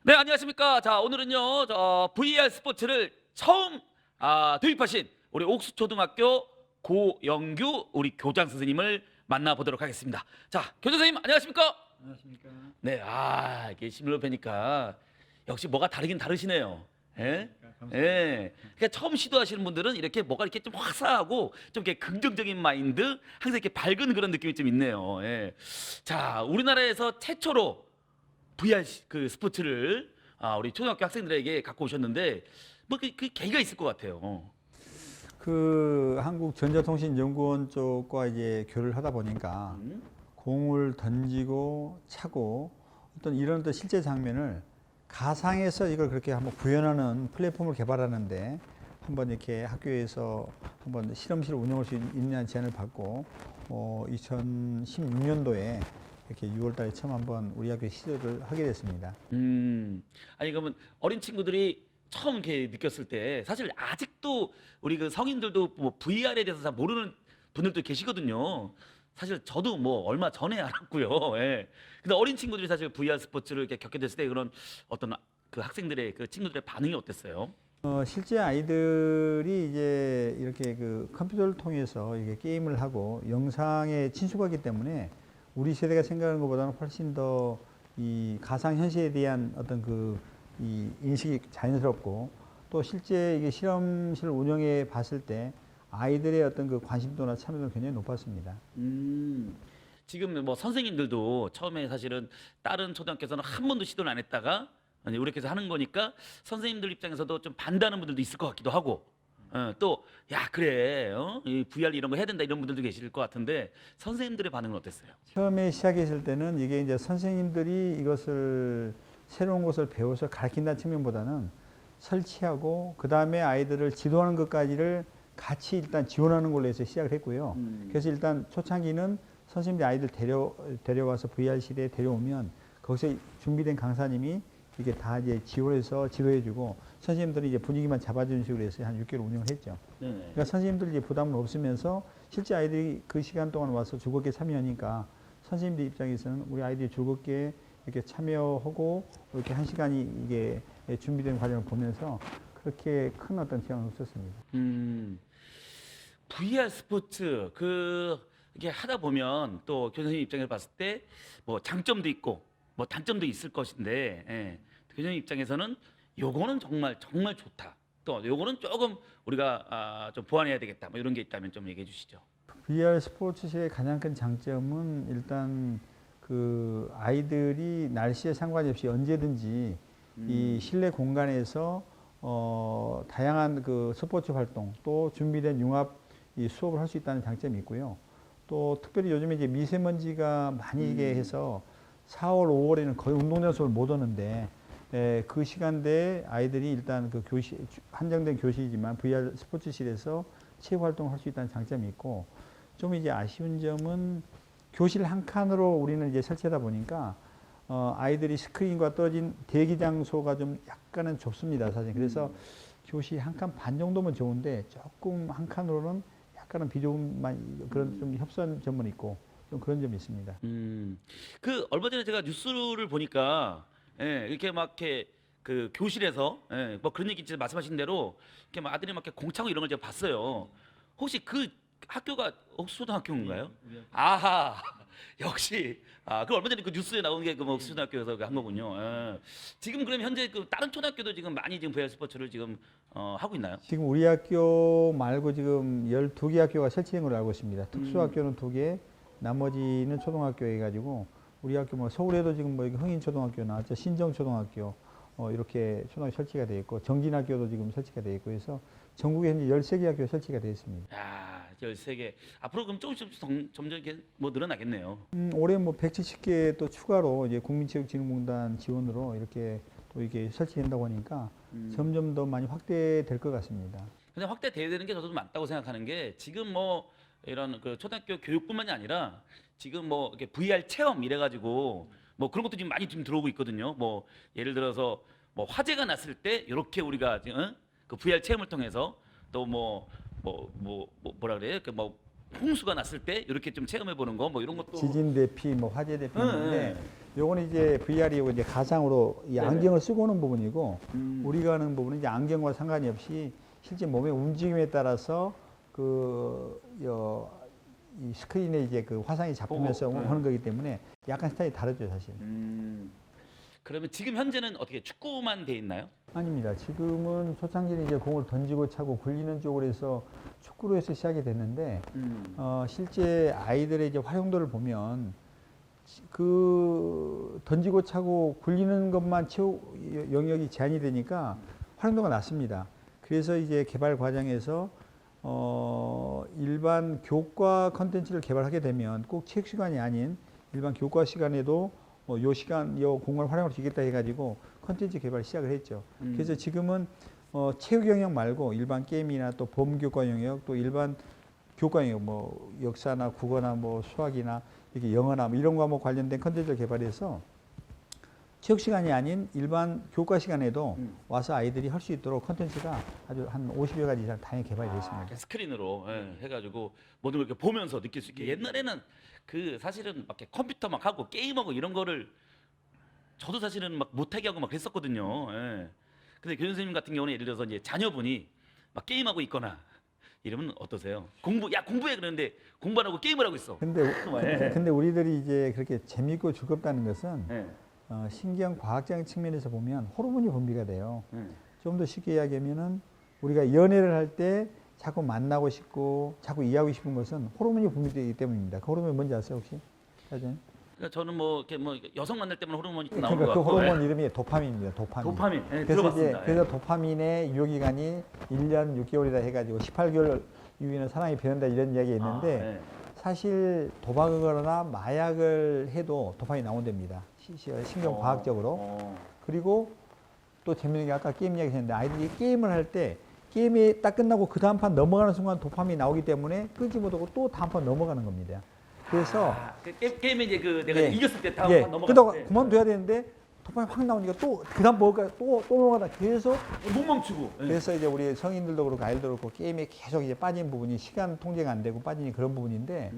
네, 안녕하십니까. 자, 오늘은요, VR 스포츠를 처음 도입하신 우리 옥수초등학교 고영규 우리 교장 선생님을 만나보도록 하겠습니다. 자, 교장 선생님, 안녕하십니까? 안녕하십니까. 네, 이게 실물로 뵈니까 역시 뭐가 다르긴 다르시네요. 예? 감사합니다. 예. 그러니까 처음 시도하시는 분들은 이렇게 뭐가 이렇게 좀 화사하고 좀 이렇게 긍정적인 마인드, 항상 이렇게 밝은 그런 느낌이 좀 있네요. 예. 자, 우리나라에서 최초로 VR 그 스포츠를 우리 초등학교 학생들에게 갖고 오셨는데 그 계기가 있을 것 같아요. 그 한국전자통신연구원 쪽과 이제 교류를 하다 보니까 음? 공을 던지고 차고 어떤 이런 또 실제 장면을 가상에서 이걸 그렇게 한번 구현하는 플랫폼을 개발하는데 한번 이렇게 학교에서 한번 실험실 운영할 수 있냐는 제안을 받고 2016년도에 이렇게 6월달에 처음 한번 우리 학교에 시도를 하게 됐습니다. 아니 그러면 어린 친구들이 처음 이렇게 느꼈을 때 사실 아직도 우리 그 성인들도 뭐 VR에 대해서 잘 모르는 분들도 계시거든요. 사실 저도 뭐 얼마 전에 알았고요. 예. 근데 어린 친구들이 사실 VR 스포츠를 이렇게 겪게 됐을 때 그런 어떤 그 학생들의 그 친구들의 반응이 어땠어요? 실제 아이들이 이제 이렇게 그 컴퓨터를 통해서 이게 게임을 하고 영상에 친숙하기 때문에 우리 세대가 생각하는 것보다는 훨씬 더 이 가상현실에 대한 어떤 그 이 인식이 자연스럽고 또 실제 이게 실험실 운영해 봤을 때 아이들의 어떤 그 관심도나 참여도는 굉장히 높았습니다. 지금 뭐 선생님들도 처음에 사실은 다른 초등학교에서는 한 번도 시도를 안 했다가 아니 우리 학교에서 하는 거니까 선생님들 입장에서도 좀 반대하는 분들도 있을 것 같기도 하고 또 야 그래 이 VR 이런 거 해야 된다 이런 분들도 계실 것 같은데 선생님들의 반응은 어땠어요? 처음에 시작했을 때는 이게 이제 선생님들이 이것을 새로운 것을 배워서 가르친다는 측면보다는 설치하고 그 다음에 아이들을 지도하는 것까지를 같이 일단 지원하는 걸로 해서 시작을 했고요. 그래서 일단 초창기는 선생님들이 아이들 데려와서 VR실에 데려오면 거기서 준비된 강사님이 이게 다 이제 지원해서 지도해주고 선생님들이 이제 분위기만 잡아주는 식으로 해서 한 6개월 운영을 했죠. 네네. 그러니까 선생님들 이제 부담은 없으면서 실제 아이들이 그 시간 동안 와서 즐겁게 참여하니까 선생님들 입장에서는 우리 아이들이 즐겁게 이렇게 참여하고 이렇게 한 시간이 이게 준비된 과정을 보면서 그렇게 큰 어떤 지장은 없었습니다. VR 스포츠 이게 하다 보면 또 교수님 입장에서 봤을 때 뭐 장점도 있고 뭐 단점도 있을 것인데 교수님 입장에서는 요거는 정말 정말 좋다. 또 요거는 조금 우리가 좀 보완해야 되겠다. 뭐 이런 게 있다면 좀 얘기해 주시죠. VR 스포츠실의 가장 큰 장점은 일단 그 아이들이 날씨에 상관이 없이 언제든지 이 실내 공간에서 다양한 그 스포츠 활동 또 준비된 융합 이 수업을 할 수 있다는 장점이 있고요. 또 특별히 요즘에 이제 미세먼지가 많이 이게 해서 4월, 5월에는 거의 운동장소를 못 오는데 그 시간대에 아이들이 일단 그 교실 한정된 교실이지만 VR 스포츠실에서 체육 활동을 할 수 있다는 장점이 있고 좀 이제 아쉬운 점은 교실 한 칸으로 우리는 이제 설치하다 보니까 아이들이 스크린과 떨어진 대기 장소가 좀 약간은 좁습니다, 사실. 그래서 교실 한 칸 반 정도면 좋은데 조금 한 칸으로는 약간은 비좁은 그런 좀 협소한 점은 있고 좀 그런 점이 있습니다. 그 얼마 전에 제가 뉴스를 보니까 이렇게 막 이렇게 그 교실에서 뭐 그런 얘기 진짜 말씀하신 대로 이렇게 막 아들이 막 이렇게 공차고 이런 걸 제가 봤어요. 혹시 그 학교가 옥수초등학교인가요? 아하 역시 그 얼마 전에 그 뉴스에 나온 게그 옥수초등학교에서 한 거군요. 지금 그럼 현재 그 다른 초등학교도 지금 많이 지금 VR 스포츠를 지금 하고 있나요? 지금 우리 학교 말고 지금 12개 학교가 설치된 걸로 알고 있습니다. 특수학교는 2개, 나머지는 초등학교 해가지고 우리 학교 뭐 서울에도 지금 뭐 흥인초등학교 나왔죠. 신정초등학교 이렇게 초등학교 설치가 되어 있고 정진학교도 지금 설치가 되어 있고 해서 전국에 현재 13개 학교 설치가 되어 있습니다. 야 13개. 앞으로 그럼 조금씩 점점 이렇게 뭐 늘어나겠네요. 올해 뭐 170개 또 추가로 이제 국민체육진흥공단 지원으로 이렇게 또 이게 설치된다고 하니까 점점 더 많이 확대될 것 같습니다. 근데 확대돼야 되는 게 저도 맞다고 생각하는 게 지금 뭐 이런 그 초등학교 교육뿐만이 아니라 지금 뭐 이렇게 VR 체험 이래가지고 뭐 그런 것도 지금 많이 지금 들어오고 있거든요. 뭐 예를 들어서 뭐 화재가 났을 때 이렇게 우리가 그 VR 체험을 통해서 또 뭐라 그래요? 그 뭐 홍수가 났을 때 이렇게 좀 체험해 보는 거 뭐 이런 것도 지진 대피, 뭐 화재 대피 있는데 요거는 이제 VR이 이제 가상으로 이 네네. 안경을 쓰고 오는 부분이고 우리가 하는 부분은 이제 안경과 상관이 없이 실제 몸의 움직임에 따라서 이 스크린에 이제 그 화상이 잡히면서 보고, 네. 하는 거기 때문에 약간 스타일이 다르죠, 사실. 그러면 지금 현재는 어떻게 축구만 돼 있나요? 아닙니다. 지금은 소창진이 이제 공을 던지고 차고 굴리는 쪽으로 해서 축구로 해서 시작이 됐는데 실제 아이들의 이제 활용도를 보면 그 던지고 차고 굴리는 것만 채우 영역이 제한이 되니까 활용도가 낮습니다. 그래서 이제 개발 과정에서 일반 교과 컨텐츠를 개발하게 되면 꼭 체육 시간이 아닌 일반 교과 시간에도 요 시간 요 공간을 활용할 수 있겠다 해가지고 컨텐츠 개발 시작을 했죠. 그래서 지금은 체육 영역 말고 일반 게임이나 또 범교과 영역 또 일반 교과 영역 뭐 역사나 국어나 뭐 수학이나 이렇게 영어나 뭐 이런 과목 관련된 컨텐츠를 개발해서 체육 시간이 아닌 일반 교과 시간에도 와서 아이들이 할 수 있도록 컨텐츠가 아주 한 50여 가지 이상 다양히 개발이 되어 있습니다. 스크린으로 해가지고 모든 걸 이렇게 보면서 느낄 수 있게. 옛날에는 그 사실은 막 이렇게 컴퓨터 막 하고 게임하고 이런 거를 저도 사실은 막 못하게 하고 막 그랬었거든요. 예. 근데 교장 선생님 같은 경우는 예를 들어서 이제 자녀분이 막 게임하고 있거나 이러면 어떠세요? 공부해 그러는데 공부 안 하고 게임을 하고 있어. 근데 우리들이 이제 그렇게 재밌고 즐겁다는 것은 예. 신경 과학적인 측면에서 보면 호르몬이 분비가 돼요. 예. 좀 더 쉽게 이야기하면은 우리가 연애를 할 때 자꾸 만나고 싶고 자꾸 이해하고 싶은 것은 호르몬이 분비되기 때문입니다. 그 호르몬이 뭔지 아세요 혹시? 사장님? 그러니까 저는 뭐 이렇게 뭐 여성 만날 때만 호르몬이 또 나오는 그러니까 거 그 같고. 호르몬 이름이 도파민입니다. 도파민. 도파민. 예, 그래서 들어봤습니다. 그래서 도파민의 유효 기간이 1년 6개월이다 해가지고 18개월 이후에는 사랑이 변한다 이런 이야기가 있는데 사실 도박을 하거나 마약을 해도 도파민이 나온답니다. 신경 과학적으로. 그리고 또 재밌는 게 아까 게임 이야기 했는데 아이들이 게임을 할 때 게임이 딱 끝나고 그 다음 판 넘어가는 순간 도파민이 나오기 때문에 끊지 못하고 또 다음 판 넘어가는 겁니다. 그래서 게임에 이제 그 내가 예. 이겼을 때 다음 예, 판 그러다가 넘어갔을 때 그만둬야 되는데 도파민이 확 나오니까 또 그다음 먹을까 또 넘어가다 계속 못 멈추고. 예. 그래서 이제 우리 성인들도 그렇고 아이들도 그렇고 게임에 계속 이제 빠진 부분이 시간 통제가 안 되고 빠지는 그런 부분인데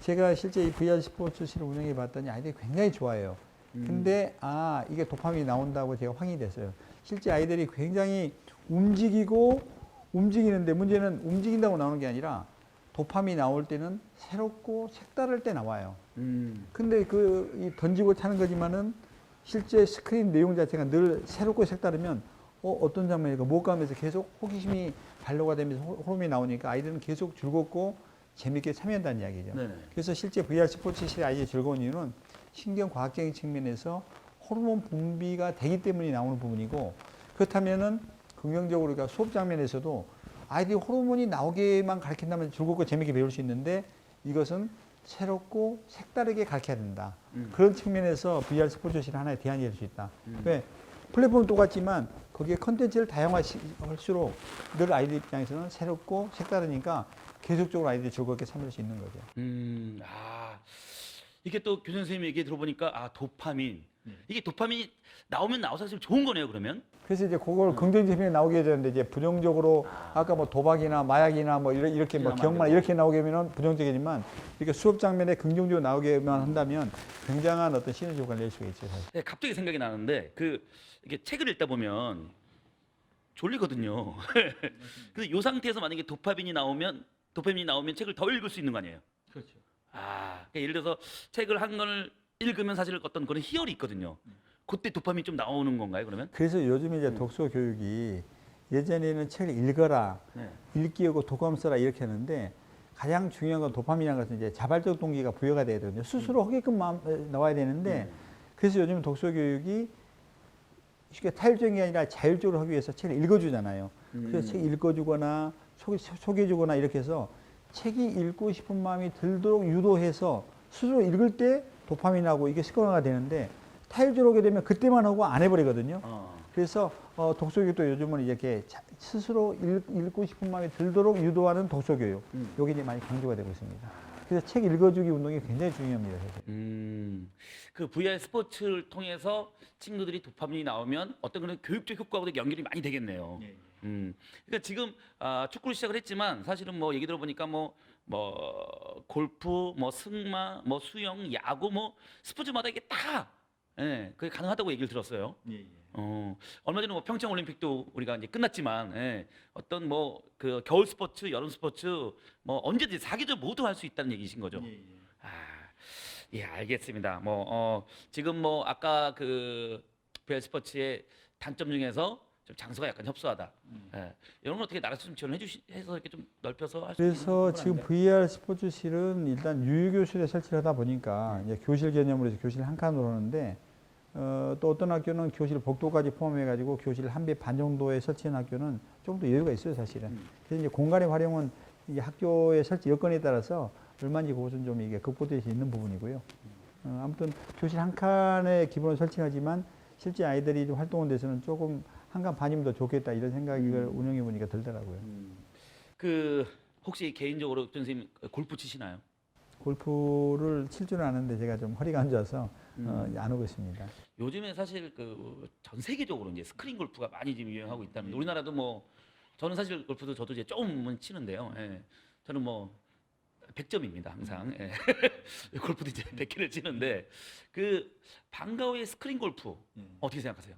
제가 실제 이 VR 스포츠실을 운영해 봤더니 아이들이 굉장히 좋아해요. 근데 이게 도파민이 나온다고 제가 확인이 됐어요. 실제 아이들이 굉장히 움직이는데 문제는 움직인다고 나오는 게 아니라 도파민이 나올 때는 새롭고 색다를 때 나와요. 근데 이 던지고 차는 거지만은 실제 스크린 내용 자체가 늘 새롭고 색다르면 어떤 장면일까 못 가면서 계속 호기심이 반로가 되면서 호르몬이 나오니까 아이들은 계속 즐겁고 재밌게 참여한다는 이야기죠. 네네. 그래서 실제 VR 스포츠실의 아이의 즐거운 이유는 신경 과학적인 측면에서 호르몬 분비가 되기 때문에 나오는 부분이고 그렇다면은 긍정적으로 우리가 수업 장면에서도 아이들이 호르몬이 나오게만 가르친다면 즐겁고 재밌게 배울 수 있는데 이것은 새롭고 색다르게 가르쳐야 된다. 그런 측면에서 VR 스포츠실은 하나의 대안이 될 수 있다. 왜? 플랫폼은 똑같지만 거기에 컨텐츠를 다양화할수록 늘 아이들 입장에서는 새롭고 색다르니까 계속적으로 아이들이 즐겁게 참여할 수 있는 거죠. 이게 또 교장 선생님 얘기 들어보니까 도파민. 이게 도파민이 나오면 나와서 사실 좋은 거네요, 그러면? 그래서 이제 그걸 긍정적인 나오게 되는데 이제 부정적으로 아까 뭐 도박이나 마약이나 뭐 이렇게 뭐 경마 이렇게 나오게 하면 부정적이지만 이렇게 수업 장면에 긍정적으로 나오게만 한다면 굉장한 어떤 시너지 효과를 낼 수가 있죠. 사실. 네, 갑자기 생각이 나는데 이게 책을 읽다 보면 졸리거든요. 근데 이 상태에서 만약에 도파민이 나오면 책을 더 읽을 수 있는 거 아니에요? 그렇죠. 그러니까 예를 들어서 책을 한 권을 읽으면 사실 어떤 그런 희열이 있거든요. 그때 도파민이 좀 나오는 건가요, 그러면? 그래서 요즘 이제 독서 교육이 예전에는 책을 읽어라, 읽기하고 독감 써라 이렇게 하는데 가장 중요한 건 도파민이라는 것은 이제 자발적 동기가 부여가 돼야 되거든요. 스스로 하게끔 나와야 되는데 그래서 요즘 독서 교육이 쉽게 타율적인 게 아니라 자율적으로 하기 위해서 책을 읽어주잖아요. 그래서 책 읽어주거나 소개해주거나 이렇게 해서 책이 읽고 싶은 마음이 들도록 유도해서 스스로 읽을 때 도파민이 나고 이게 습관화가 되는데 타율적으로 하게 되면 그때만 하고 안 해버리거든요. 그래서 독서교육도 요즘은 이렇게 스스로 읽고 싶은 마음이 들도록 유도하는 독서교육. 이게 이제 많이 강조가 되고 있습니다. 그래서 책 읽어주기 운동이 굉장히 중요합니다. 사실. 그 VR 스포츠를 통해서 친구들이 도파민이 나오면 어떤 그런 교육적 효과하고도 연결이 많이 되겠네요. 그러니까 지금 축구를 시작을 했지만 사실은 뭐 얘기 들어보니까 뭐 뭐 골프, 뭐 승마, 뭐 수영, 야구, 뭐 스포츠마다 이게 다 그게 가능하다고 얘기를 들었어요. 예, 예. 얼마 전에 뭐 평창 올림픽도 우리가 이제 끝났지만 어떤 뭐 그 겨울 스포츠, 여름 스포츠 뭐 언제든지 사계절 모두 할 수 있다는 얘기신 거죠. 예, 예. 아, 예, 알겠습니다. 뭐 지금 뭐 아까 그 VR 스포츠의 단점 중에서 좀 장소가 약간 협소하다. 이런 건 어떻게 나라에서 좀 지원해 해서 이렇게 좀 넓혀서 할 수 있는 그래서 부분 지금 아닌가요? VR 스포츠실은 일단 유휴교실에 설치를 하다 보니까 이제 교실 개념으로 해서 교실 한 칸으로 하는데 또 어떤 학교는 교실 복도까지 포함해가지고 교실 한 배 반 정도에 설치한 학교는 조금 더 여유가 있어요, 사실은. 그래서 이제 공간의 활용은 이게 학교의 설치 여건에 따라서 얼마인지 그것은 좀 이게 극복될 수 있는 부분이고요. 아무튼 교실 한 칸에 기본으로 설치하지만 실제 아이들이 좀 활동하는 데서는 조금 한 칸 반이면 더 좋겠다 이런 생각이 운영해 보니까 들더라고요. 그 혹시 개인적으로 선생님 골프 치시나요? 골프를 칠 줄은 아는데 제가 좀 허리가 안 좋아서 안 하고 있습니다. 요즘에 사실 그 전 세계적으로 이제 스크린 골프가 많이 지금 유행하고 있다는 우리나라도 뭐 저는 사실 골프도 저도 이제 조금은 치는데요. 저는 뭐 100점입니다 항상. 골프도 이제 100개를 치는데 그 방과후의 스크린 골프 어떻게 생각하세요?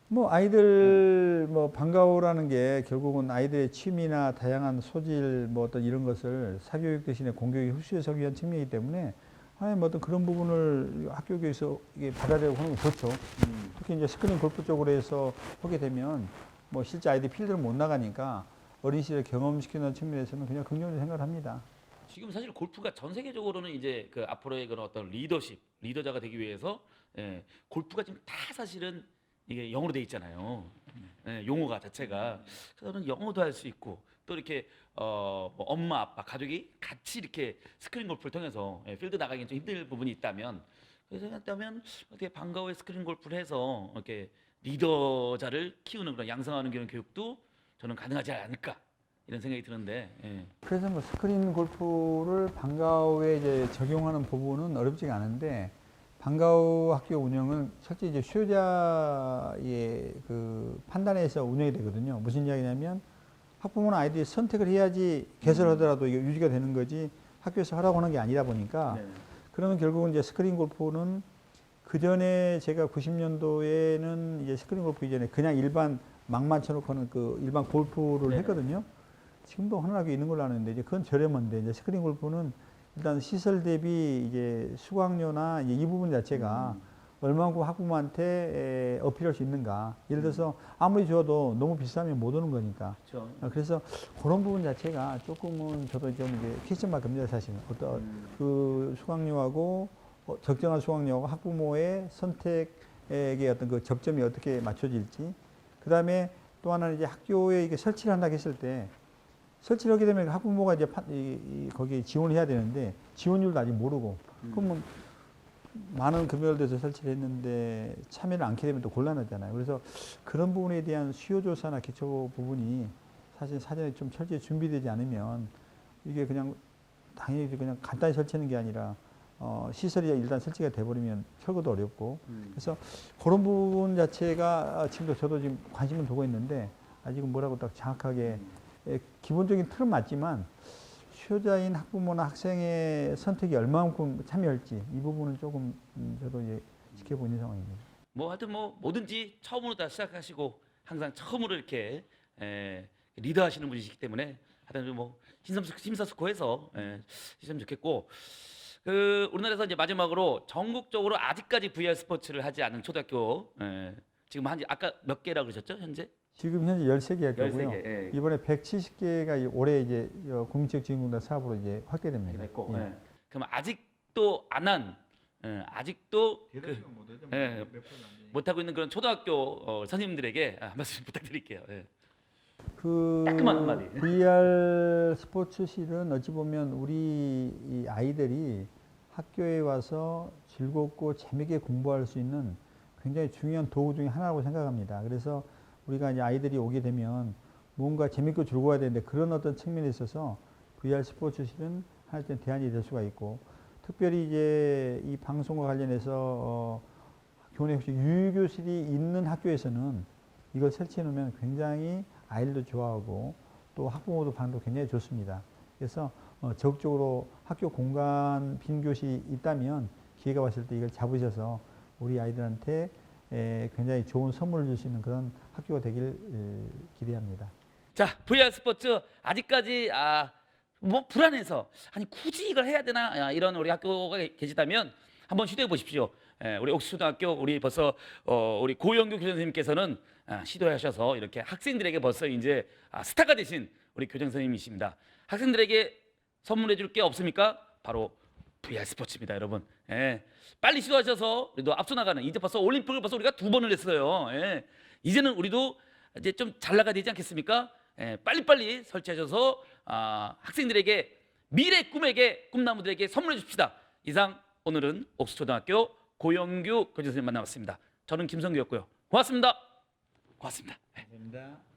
뭐 아이들 뭐 방과후라는 게 결국은 아이들의 취미나 다양한 소질 뭐 어떤 이런 것을 사교육 대신에 공교육에 흡수해서 위한 측면이기 때문에 아예 뭐 어떤 그런 부분을 학교 교육에서 이게 받아들이고 하는 건 좋죠. 특히 이제 스크린 골프 쪽으로 해서 하게 되면 뭐 실제 아이들이 필드를 못 나가니까 어린 시절에 경험시키는 측면에서는 그냥 긍정적으로 생각을 합니다. 지금 사실 골프가 전 세계적으로는 이제 그 앞으로의 그런 어떤 리더십, 리더자가 되기 위해서 골프가 지금 다 사실은 이게 영어로 돼 있잖아요. 용어가 자체가. 그래서 영어도 할 수 있고 또 이렇게 뭐 엄마, 아빠, 가족이 같이 이렇게 스크린 골프를 통해서 필드 나가기 좀 힘들 부분이 있다면 그래서 생각하면 어떻게 방과후에 스크린 골프를 해서 이렇게 리더자를 키우는 그런 양성하는 그런 교육도 저는 가능하지 않을까 이런 생각이 드는데. 그래서 뭐 스크린 골프를 방과후에 이제 적용하는 부분은 어렵지가 않은데 방과후 학교 운영은 실제 이제 수요자의 그 판단에서 운영이 되거든요. 무슨 이야기냐면 학부모나 아이들이 선택을 해야지 개설하더라도 이게 유지가 되는 거지 학교에서 하라고 하는 게 아니다 보니까 그러면 결국은 이제 스크린 골프는 그 전에 제가 90년도에는 이제 스크린 골프 이전에 그냥 일반 막만 쳐놓고 하는 그 일반 골프를 네네. 했거든요. 지금도 하는 학교 있는 걸로 아는데 이제 그건 저렴한데 이제 스크린 골프는 일단 시설 대비 이제 수강료나 이제 이 부분 자체가 얼마만큼 학부모한테 어필할 수 있는가. 예를 들어서 아무리 줘도 너무 비싸면 못 오는 거니까. 그렇죠. 그래서 그런 부분 자체가 조금은 저도 좀 이제 퀘스천마크 입니다, 사실은. 어떤 그 수강료하고 적정한 수강료하고 학부모의 선택의 어떤 그 접점이 어떻게 맞춰질지. 그 다음에 또 하나는 이제 학교에 이게 설치를 한다고 했을 때 설치를 하게 되면 학부모가 이제 거기에 지원을 해야 되는데 지원율도 아직 모르고 그러면 많은 금액을 들여서 설치를 했는데 참여를 않게 되면 또 곤란하잖아요. 그래서 그런 부분에 대한 수요조사나 기초 부분이 사실 사전에 좀 철저히 준비되지 않으면 이게 그냥 당연히 그냥 간단히 설치하는 게 아니라 시설이 일단 설치가 돼버리면 철거도 어렵고 그래서 그런 부분 자체가 지금도 저도 지금 관심을 두고 있는데 아직은 뭐라고 딱 정확하게 기본적인 틀은 맞지만 수요자인 학부모나 학생의 선택이 얼마만큼 참여할지 이 부분은 조금 저도 이제 지켜보고 있는 상황입니다. 뭐 하여튼 뭐 뭐든지 처음으로 다 시작하시고 항상 처음으로 이렇게 리더하시는 분이시기 때문에 하여튼 뭐 심사숙고해서 하시면 좋겠고 그 우리나라에서 이제 마지막으로 전국적으로 아직까지 VR 스포츠를 하지 않은 초등학교 지금 한지 아까 몇 개라고 그러셨죠 현재? 지금 현재 13개 학교고요. 13개, 예. 이번에 170개가 올해 이제 국민체육지원공단 사업으로 이제 확대됩니다. 됐고. 예. 그럼 아직도 안 한, 아직도 못 하고 있는 그런 초등학교 선생님들에게 한 말씀 부탁드릴게요. 그 따끔한 한마디. VR 스포츠실은 어찌 보면 우리 이 아이들이 학교에 와서 즐겁고 재미있게 공부할 수 있는 굉장히 중요한 도구 중에 하나라고 생각합니다. 그래서 우리가 이제 아이들이 오게 되면 뭔가 재밌고 즐거워야 되는데 그런 어떤 측면에 있어서 VR 스포츠실은 하나의 대안이 될 수가 있고 특별히 이제 이 방송과 관련해서 교내 혹시 유휴교실이 있는 학교에서는 이걸 설치해 놓으면 굉장히 아이들도 좋아하고 또 학부모도 반응도 굉장히 좋습니다. 그래서 적극적으로 학교 공간 빈 교실이 있다면 기회가 왔을 때 이걸 잡으셔서 우리 아이들한테 굉장히 좋은 선물을 줄 수 있는 그런 학교가 되길 기대합니다. 자, VR 스포츠 아직까지 뭐 불안해서 아니 굳이 이걸 해야 되나 이런 우리 학교가 계시다면 한번 시도해 보십시오. 우리 옥수초등학교 우리 벌써 우리 고영규 교장 선생님께서는 시도하셔서 이렇게 학생들에게 벌써 이제 스타가 되신 우리 교장 선생님이십니다. 학생들에게 선물해 줄 게 없습니까? 바로 VR 스포츠입니다, 여러분. 빨리 시도하셔서 우리도 앞서 나가는 이제 벌써 올림픽을 벌써 우리가 2번을 했어요. 이제는 우리도 이제 좀 잘 나가야 되지 않겠습니까? 빨리빨리 설치하셔서 학생들에게 미래 꿈에게 꿈나무들에게 선물해 줍시다. 이상 오늘은 옥수초등학교 고영규 교장 선생님 만나봤습니다. 저는 김성규였고요. 고맙습니다. 고맙습니다. 감사합니다.